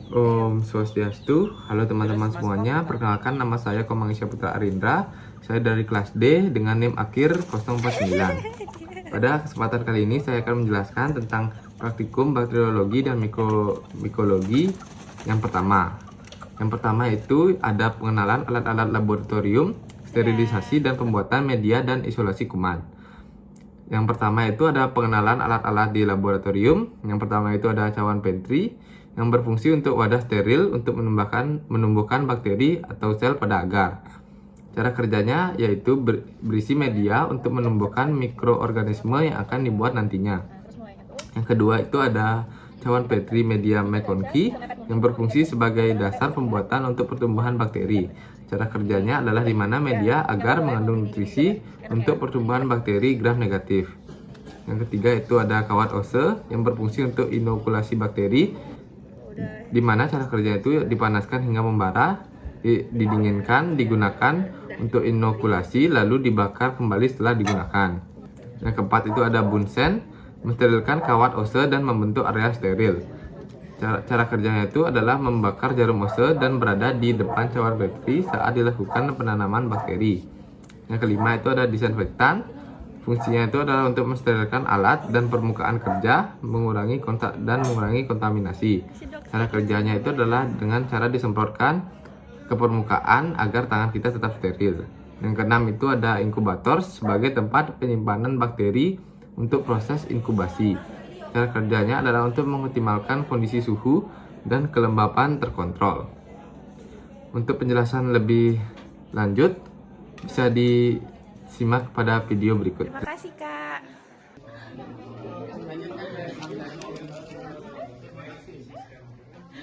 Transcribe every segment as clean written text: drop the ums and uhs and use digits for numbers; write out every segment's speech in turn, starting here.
Om Swastiastu, halo teman-teman semuanya, perkenalkan nama saya Komang Putra Arindra. Saya dari kelas D dengan NIM akhir 049. Pada kesempatan kali ini saya akan menjelaskan tentang praktikum bakteriologi dan mikologi yang pertama. Yang pertama itu ada pengenalan alat-alat laboratorium, sterilisasi dan pembuatan media dan isolasi kuman. Yang pertama itu ada pengenalan alat-alat di laboratorium. Yang pertama itu ada cawan Petri yang berfungsi untuk wadah steril untuk menumbuhkan bakteri atau sel pada agar. Cara kerjanya yaitu berisi media untuk menumbuhkan mikroorganisme yang akan dibuat nantinya. Yang kedua itu ada cawan Petri media McConkey yang berfungsi sebagai dasar pembuatan untuk pertumbuhan bakteri. Cara kerjanya adalah di mana media agar mengandung nutrisi untuk pertumbuhan bakteri gram negatif. Yang ketiga itu ada kawat ose yang berfungsi untuk inokulasi bakteri, di mana cara kerja itu dipanaskan hingga membara, didinginkan, digunakan untuk inokulasi, lalu dibakar kembali setelah digunakan. Yang keempat itu ada bunsen, mensterilkan kawat ose dan membentuk area steril. Cara kerjanya itu adalah membakar jarum ose dan berada di depan cawan bakteri saat dilakukan penanaman bakteri. Yang kelima itu ada disinfektan. Fungsinya itu adalah untuk mensterilkan alat dan permukaan kerja, mengurangi kontak dan mengurangi kontaminasi. Cara kerjanya itu adalah dengan cara disemprotkan ke permukaan agar tangan kita tetap steril. Yang keenam itu ada inkubator sebagai tempat penyimpanan bakteri untuk proses inkubasi. Cara kerjanya adalah untuk mengoptimalkan kondisi suhu dan kelembapan terkontrol. Untuk penjelasan lebih lanjut bisa disimak pada video berikut. Terima kasih, Kak.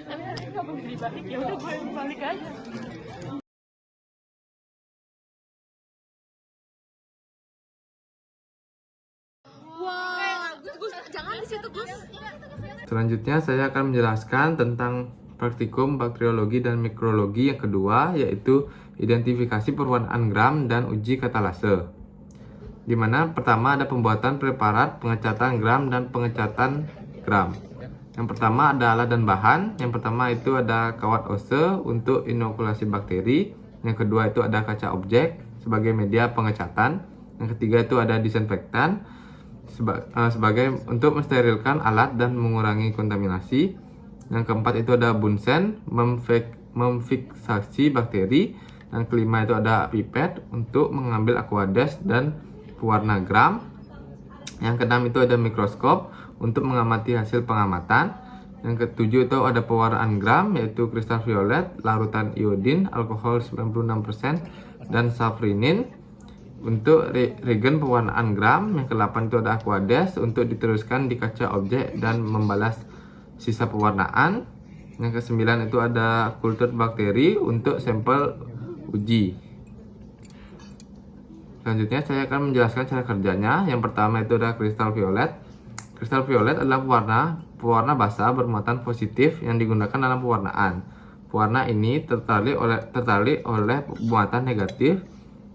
Tapi nanti nggak mau dibalik, ya udah gue balik aja. Wah, Gus, jangan di situ, Gus. Selanjutnya saya akan menjelaskan tentang praktikum bakteriologi dan mikrologi yang kedua, yaitu identifikasi perwarnaan gram dan uji katalase. Di mana pertama ada pembuatan preparat, pengecatan gram dan pengecatan gram. Yang pertama ada alat dan bahan. Yang pertama itu ada kawat ose untuk inokulasi bakteri. Yang kedua itu ada kaca objek sebagai media pengecatan. Yang ketiga itu ada disinfektan sebagai untuk mensterilkan alat dan mengurangi kontaminasi. Yang keempat itu ada bunsen, memfiksasi bakteri. Yang kelima itu ada pipet untuk mengambil aqueous dan pewarna gram. Yang keenam itu ada mikroskop untuk mengamati hasil pengamatan. Yang ketujuh itu ada pewarnaan gram, yaitu kristal violet, larutan iodin, alkohol 96%, dan safrinin untuk regen pewarnaan gram. Yang ke-8 itu ada aqueous untuk diteruskan di kaca objek dan membalas sisa pewarnaan. Yang ke-9 itu ada kultur bakteri untuk sampel uji. Selanjutnya saya akan menjelaskan cara kerjanya. Yang pertama itu ada kristal violet. Kristal violet adalah pewarna basah bermuatan positif yang digunakan dalam pewarnaan. Pewarna ini tertarik oleh muatan negatif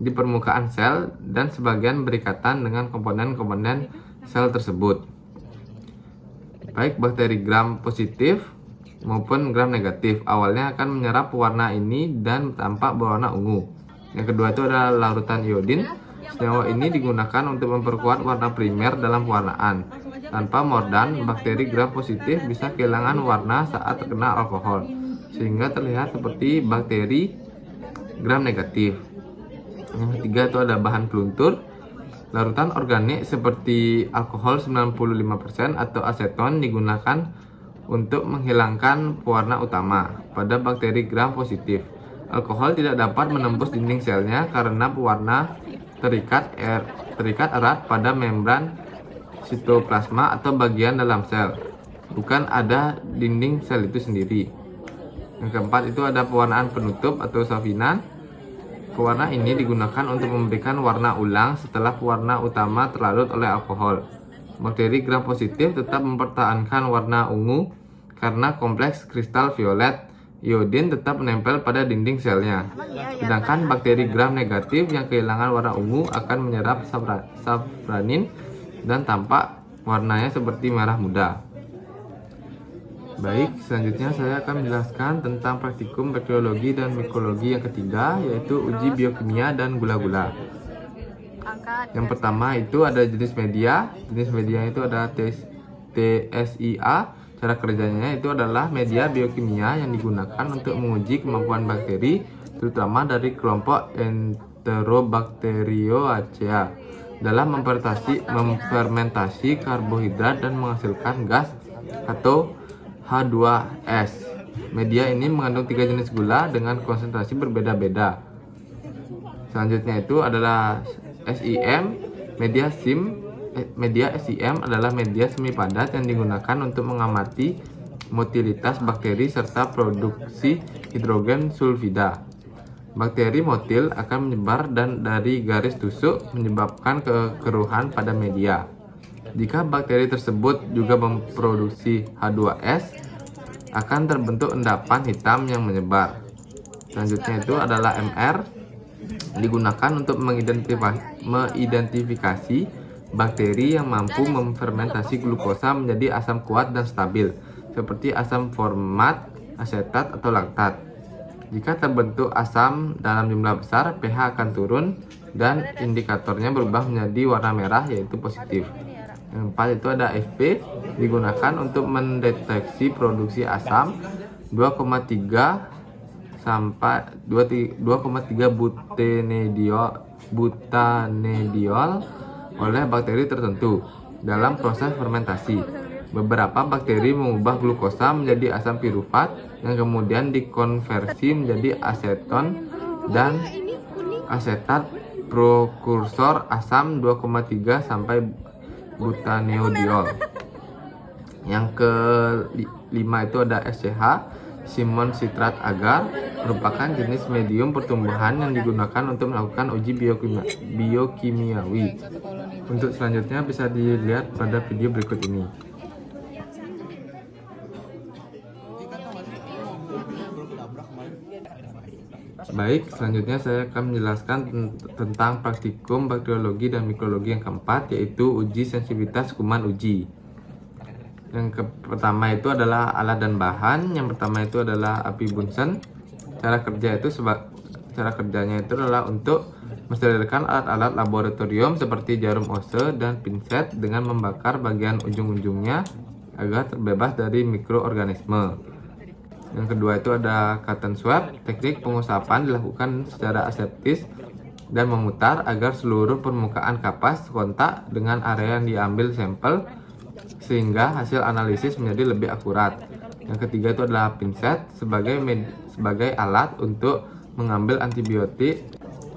di permukaan sel dan sebagian berikatan dengan komponen-komponen sel tersebut, baik bakteri gram positif maupun gram negatif. Awalnya akan menyerap pewarna ini dan tampak berwarna ungu. Yang kedua itu adalah larutan iodin. Senyawa ini digunakan untuk memperkuat warna primer dalam pewarnaan. Tanpa mordan, bakteri gram positif bisa kehilangan warna saat terkena alkohol, sehingga terlihat seperti bakteri gram negatif. Yang ketiga itu ada bahan peluntur. Larutan organik seperti alkohol 95% atau aseton digunakan untuk menghilangkan pewarna utama pada bakteri gram positif. Alkohol tidak dapat menembus dinding selnya karena pewarna terikat erat pada membran sitoplasma atau bagian dalam sel, bukan ada dinding sel itu sendiri. Yang keempat itu ada pewarnaan penutup atau safinan. Pewarna ini digunakan untuk memberikan warna ulang setelah pewarna utama terlarut oleh alkohol. Bakteri gram positif tetap mempertahankan warna ungu karena kompleks kristal violet iodin tetap menempel pada dinding selnya. Sedangkan bakteri gram negatif yang kehilangan warna ungu akan menyerap safranin dan tampak warnanya seperti merah muda. Baik, selanjutnya saya akan menjelaskan tentang praktikum bakteriologi dan mikrobiologi yang ketiga, yaitu uji biokimia dan gula-gula. Yang pertama itu ada jenis media. Jenis media itu ada TSIA. Cara kerjanya itu adalah media biokimia yang digunakan untuk menguji kemampuan bakteri, terutama dari kelompok Enterobacterioacea, dalam memfermentasi karbohidrat dan menghasilkan gas atau H2S. Media ini mengandung 3 jenis gula dengan konsentrasi berbeda-beda. Selanjutnya itu adalah SIM. Media SIM adalah media semi padat yang digunakan untuk mengamati motilitas bakteri serta produksi hidrogen sulfida. Bakteri motil akan menyebar dan dari garis tusuk menyebabkan kekeruhan pada media. Jika bakteri tersebut juga memproduksi H2S, akan terbentuk endapan hitam yang menyebar. Selanjutnya itu adalah MR, digunakan untuk mengidentifikasi bakteri yang mampu memfermentasi glukosa menjadi asam kuat dan stabil, seperti asam format, asetat, atau laktat. Jika terbentuk asam dalam jumlah besar, pH akan turun dan indikatornya berubah menjadi warna merah, yaitu positif. Yang keempat itu ada FP, digunakan untuk mendeteksi produksi asam 2,3 sampai 2,3 butanediol oleh bakteri tertentu dalam proses fermentasi. Beberapa bakteri mengubah glukosa menjadi asam pirufat yang kemudian dikonversi menjadi aseton dan asetat, prekursor asam 2,3 sampai butaneodiol. Yang kelima itu ada SCH, Simon citrat agar, merupakan jenis medium pertumbuhan yang digunakan untuk melakukan uji biokimiawi. Untuk selanjutnya bisa dilihat pada video berikut ini. Baik, selanjutnya saya akan menjelaskan tentang praktikum bakteriologi dan mikrobiologi yang keempat, yaitu uji sensitivitas kuman uji. Yang pertama itu adalah alat dan bahan. Yang pertama itu adalah api Bunsen. Cara kerjanya itu adalah untuk mensterilkan alat-alat laboratorium seperti jarum Ose dan pinset dengan membakar bagian ujung-ujungnya agar terbebas dari mikroorganisme. Yang kedua itu ada cotton swab. Teknik pengusapan dilakukan secara aseptis dan memutar agar seluruh permukaan kapas kontak dengan area yang diambil sampel, sehingga hasil analisis menjadi lebih akurat. Yang ketiga itu adalah pinset sebagai alat untuk mengambil antibiotik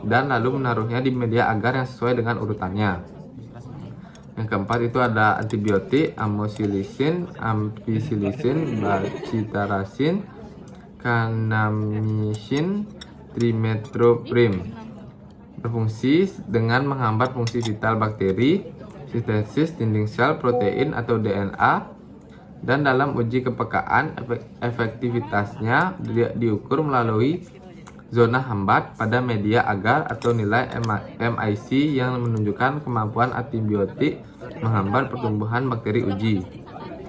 dan lalu menaruhnya di media agar yang sesuai dengan urutannya. Yang keempat itu ada antibiotik amoxicillin, ampicillin, bacitarasin, kanamycin, trimethoprim. Berfungsi dengan menghambat fungsi vital bakteri, sintesis dinding sel protein atau DNA, dan dalam uji kepekaan efektivitasnya diukur melalui zona hambat pada media agar atau nilai MIC yang menunjukkan kemampuan antibiotik menghambat pertumbuhan bakteri uji.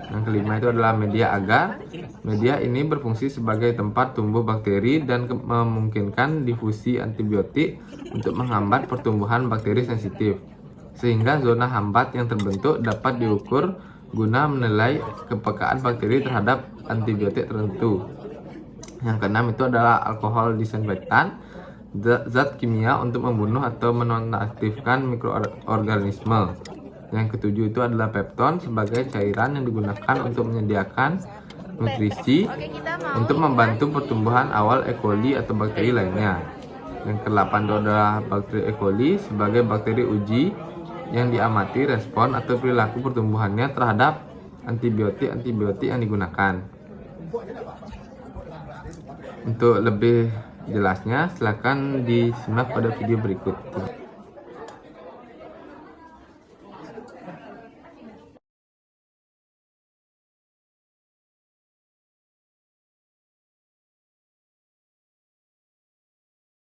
Yang kelima itu adalah media agar. Media ini berfungsi sebagai tempat tumbuh bakteri dan memungkinkan difusi antibiotik untuk menghambat pertumbuhan bakteri sensitif, sehingga zona hambat yang terbentuk dapat diukur guna menilai kepekaan bakteri terhadap antibiotik tertentu. Yang keenam itu adalah alkohol disinfektan, zat kimia untuk membunuh atau menonaktifkan mikroorganisme. Yang ketujuh itu adalah pepton sebagai cairan yang digunakan untuk menyediakan nutrisi untuk membantu pertumbuhan awal E. coli atau bakteri lainnya. Yang ke-8 itu adalah bakteri E. coli sebagai bakteri uji yang diamati respon atau perilaku pertumbuhannya terhadap antibiotik yang digunakan. Untuk lebih jelasnya, silakan disimak pada video berikut.